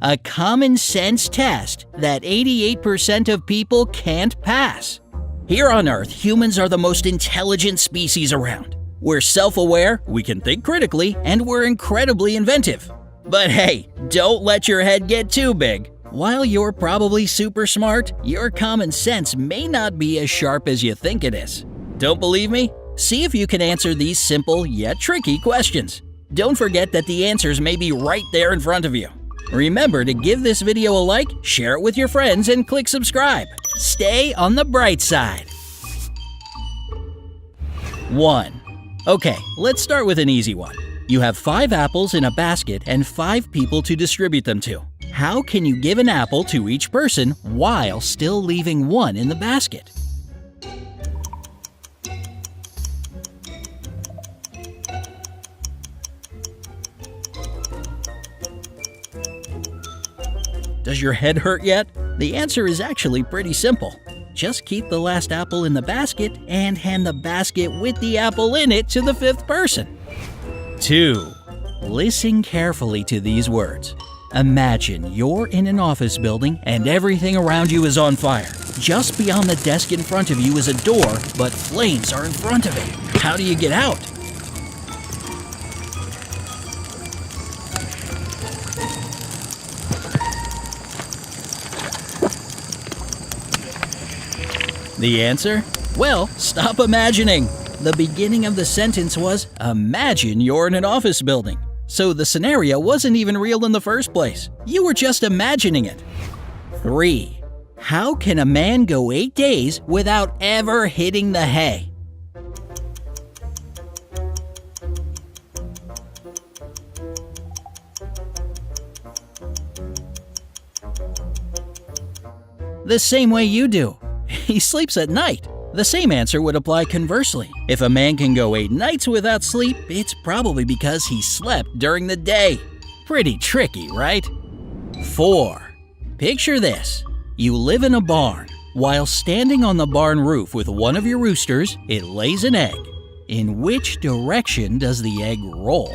A common sense test that 88% of people can't pass. Here on Earth, humans are the most intelligent species around. We're self-aware, we can think critically, and we're incredibly inventive. But hey, don't let your head get too big. While you're probably super smart, your common sense may not be as sharp as you think it is. Don't believe me? See if you can answer these simple yet tricky questions. Don't forget that the answers may be right there in front of you. Remember to give this video a like, share it with your friends, and click subscribe. Stay on the bright side. 1. Okay, let's start with an easy one. You have 5 apples in a basket and 5 people to distribute them to. How can you give an apple to each person while still leaving one in the basket? Does your head hurt yet? The answer is actually pretty simple. Just keep the last apple in the basket and hand the basket with the apple in it to the 5th person. 2. Listen carefully to these words. Imagine you're in an office building and everything around you is on fire. Just beyond the desk in front of you is a door, but flames are in front of it. How do you get out? The answer? Well, stop imagining. The beginning of the sentence was, imagine you're in an office building. So the scenario wasn't even real in the first place. You were just imagining it. 3. How can a man go 8 days without ever hitting the hay? The same way you do. He sleeps at night. The same answer would apply conversely. If a man can go 8 nights without sleep, it's probably because he slept during the day. Pretty tricky, right? 4. Picture this. You live in a barn. While standing on the barn roof with one of your roosters, it lays an egg. In which direction does the egg roll?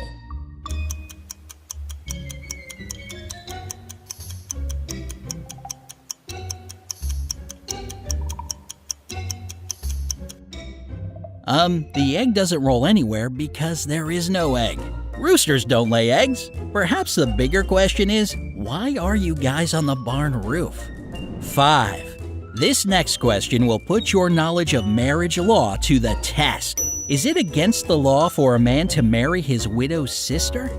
The egg doesn't roll anywhere because there is no egg. Roosters don't lay eggs. Perhaps the bigger question is, why are you guys on the barn roof? 5. This next question will put your knowledge of marriage law to the test. Is it against the law for a man to marry his widow's sister?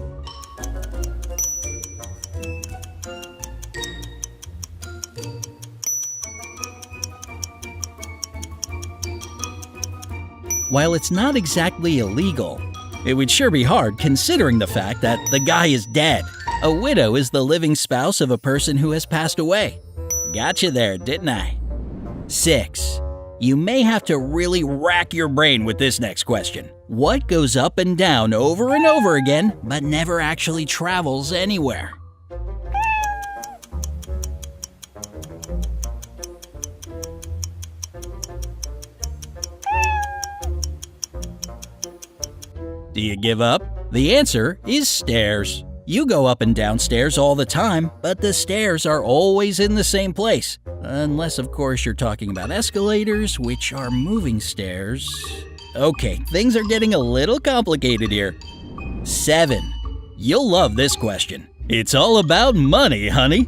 While it's not exactly illegal, it would sure be hard considering the fact that the guy is dead. A widow is the living spouse of a person who has passed away. Gotcha there, didn't I? 6. You may have to really rack your brain with this next question. What goes up and down over and over again, but never actually travels anywhere? Do you give up? The answer is stairs. You go up and down stairs all the time, but the stairs are always in the same place. Unless, of course, you're talking about escalators, which are moving stairs. Okay, things are getting a little complicated here. 7. You'll love this question. It's all about money, honey.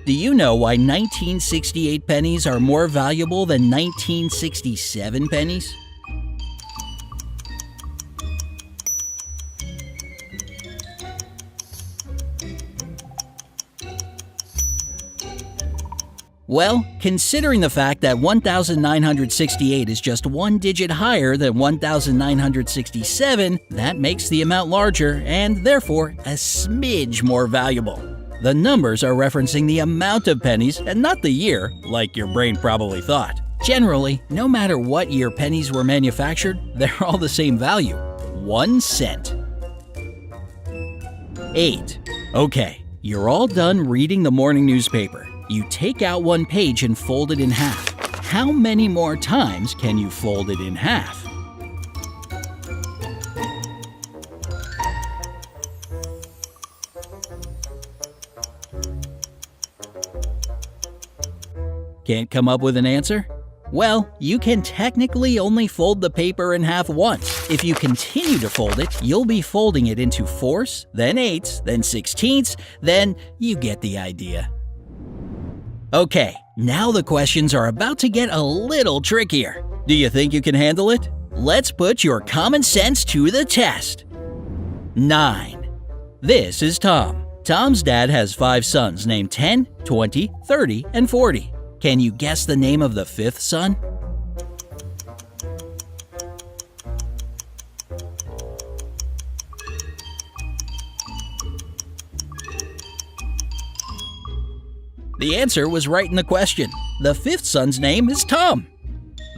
Do you know why 1968 pennies are more valuable than 1967 pennies? Well, considering the fact that 1,968 is just one digit higher than 1,967, that makes the amount larger and therefore a smidge more valuable. The numbers are referencing the amount of pennies and not the year, like your brain probably thought. Generally, no matter what year pennies were manufactured, they're all the same value, 1 cent. 8. Okay, you're all done reading the morning newspaper. You take out one page and fold it in half. How many more times can you fold it in half? Can't come up with an answer? Well, you can technically only fold the paper in half once. If you continue to fold it, you'll be folding it into fourths, then eighths, then sixteenths, then you get the idea. Okay, now the questions are about to get a little trickier. Do you think you can handle it? Let's put your common sense to the test. 9. This is Tom. Tom's dad has 5 sons named 10, 20, 30, and 40. Can you guess the name of the 5th son? The answer was right in the question. The 5th son's name is Tom.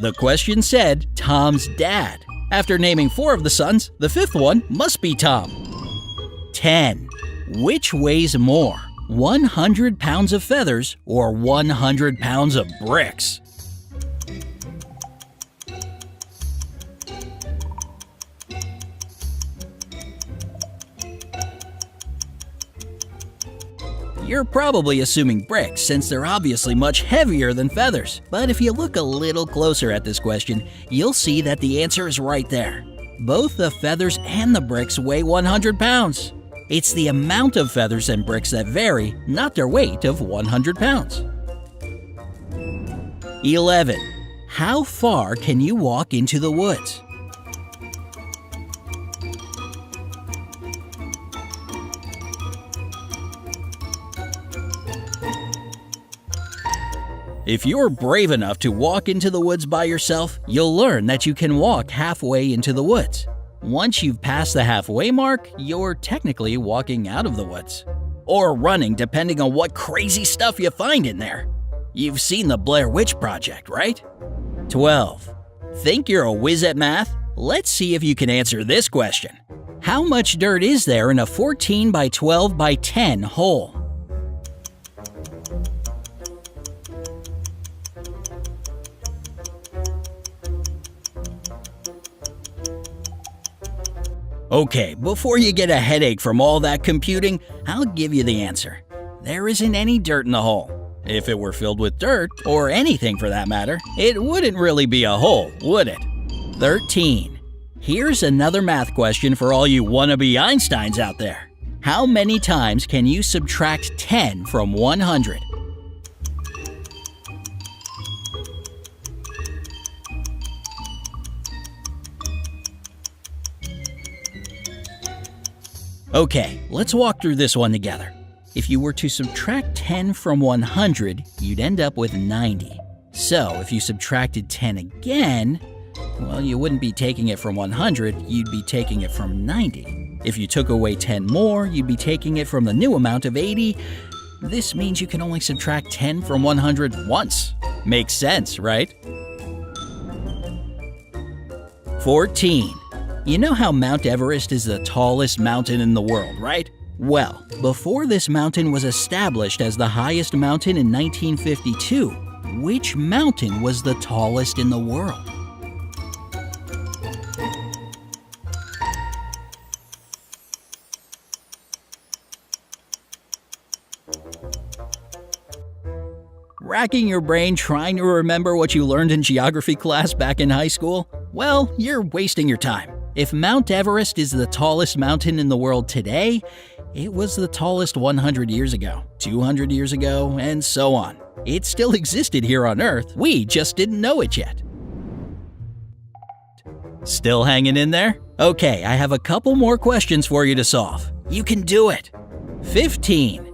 The question said Tom's dad. After naming 4 of the sons, the 5th one must be Tom. 10. Which weighs more, 100 pounds of feathers or 100 pounds of bricks? You're probably assuming bricks since they're obviously much heavier than feathers. But if you look a little closer at this question, you'll see that the answer is right there. Both the feathers and the bricks weigh 100 pounds. It's the amount of feathers and bricks that vary, not their weight of 100 pounds. 11. How far can you walk into the woods? If you're brave enough to walk into the woods by yourself, you'll learn that you can walk halfway into the woods. Once you've passed the halfway mark, you're technically walking out of the woods. Or running, depending on what crazy stuff you find in there. You've seen the Blair Witch Project, right? 12. Think you're a whiz at math? Let's see if you can answer this question. How much dirt is there in a 14 by 12 by 10 hole? Okay, before you get a headache from all that computing, I'll give you the answer. There isn't any dirt in the hole. If it were filled with dirt, or anything for that matter, it wouldn't really be a hole, would it? 13. Here's another math question for all you wannabe Einsteins out there. How many times can you subtract 10 from 100? Okay, let's walk through this one together. If you were to subtract 10 from 100, you'd end up with 90. So if you subtracted 10 again, well, you wouldn't be taking it from 100, you'd be taking it from 90. If you took away 10 more, you'd be taking it from the new amount of 80. This means you can only subtract 10 from 100 once. Makes sense, right? 14. You know how Mount Everest is the tallest mountain in the world, right? Well, before this mountain was established as the highest mountain in 1952, which mountain was the tallest in the world? Racking your brain trying to remember what you learned in geography class back in high school? Well, you're wasting your time. If Mount Everest is the tallest mountain in the world today, it was the tallest 100 years ago, 200 years ago, and so on. It still existed here on Earth, we just didn't know it yet. Still hanging in there? Okay, I have a couple more questions for you to solve. You can do it. 15.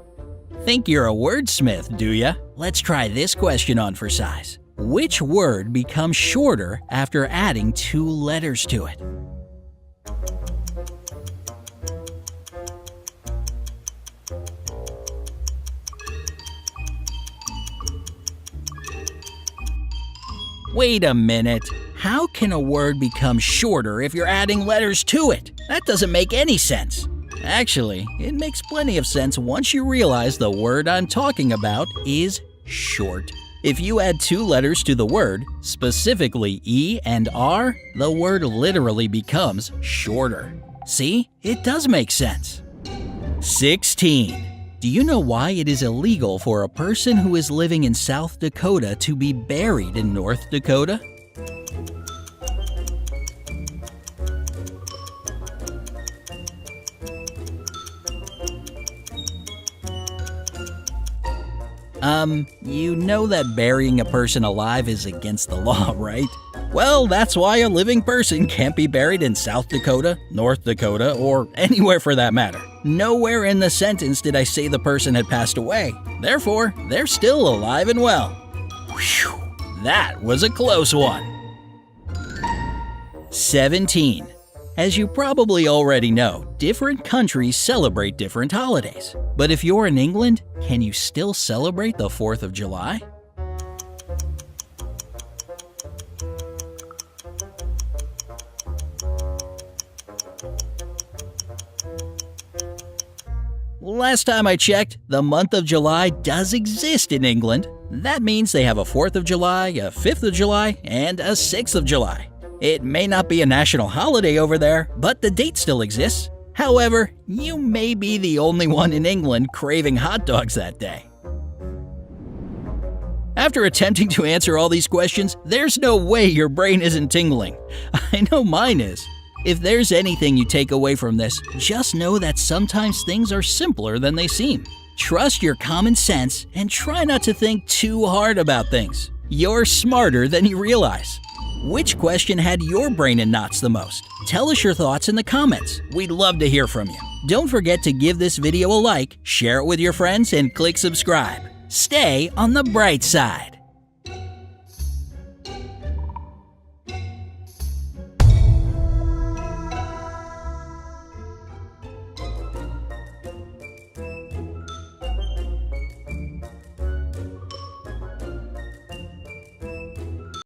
Think you're a wordsmith, do ya? Let's try this question on for size. Which word becomes shorter after adding 2 letters to it? Wait a minute. How can a word become shorter if you're adding letters to it? That doesn't make any sense. Actually, it makes plenty of sense once you realize the word I'm talking about is short. If you add 2 letters to the word, specifically E and R, the word literally becomes shorter. See? It does make sense. 16. Do you know why it is illegal for a person who is living in South Dakota to be buried in North Dakota? You know that burying a person alive is against the law, right? Well, that's why a living person can't be buried in South Dakota, North Dakota, or anywhere for that matter. Nowhere in the sentence did I say the person had passed away. Therefore, they're still alive and well. Whew, that was a close one. 17. As you probably already know, different countries celebrate different holidays. But if you're in England, can you still celebrate the 4th of July? Last time I checked, the month of July does exist in England. That means they have a 4th of July, a 5th of July, and a 6th of July. It may not be a national holiday over there, but the date still exists. However, you may be the only one in England craving hot dogs that day. After attempting to answer all these questions, there's no way your brain isn't tingling. I know mine is. If there's anything you take away from this, just know that sometimes things are simpler than they seem. Trust your common sense and try not to think too hard about things. You're smarter than you realize. Which question had your brain in knots the most? Tell us your thoughts in the comments. We'd love to hear from you. Don't forget to give this video a like, share it with your friends, and click subscribe. Stay on the bright side.